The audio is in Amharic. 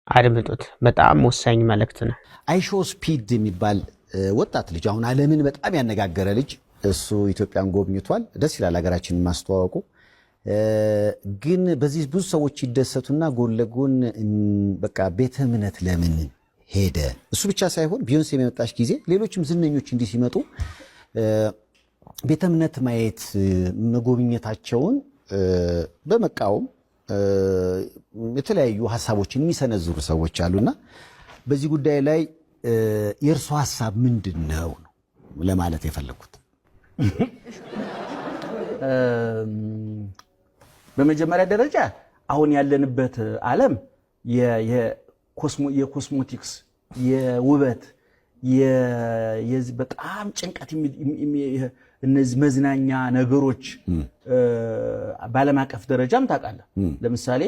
አድምጡት። በጣም ወሳኝ መልእክት ነው። አይሾ ስፒድ የሚባል ወጣት ልጅ አሁን ዓለምን በጣም ያነጋገረ ልጅ እሱ ኢትዮጵያን ጎብኝቷል። ደስ ይላል ሀገራችንን ማስተዋወቁ። ግን በዚህ ብዙ ሰዎች ይደሰቱና ጎን ለጎን በቃ ቤተ እምነት ለምን ሄደ? እሱ ብቻ ሳይሆን ቢዮንስ የመጣች ጊዜ ሌሎችም ዝነኞች እንዲህ ሲመጡ ቤተ እምነት ማየት መጎብኘታቸውን በመቃወም የተለያዩ ሐሳቦችን የሚሰነዝሩ ሰዎች አሉና በዚህ ጉዳይ ላይ የእርሱ ሐሳብ ምንድነው ነው ለማለት የፈለኩት። በመጀመሪያ ደረጃ አሁን ያለንበት ዓለም የኮስሞቲክስ የውበት በጣም ጭንቀት እነዚህ መዝናኛ ነገሮች ባለም አቀፍ ደረጃም ታውቃለህ። ለምሳሌ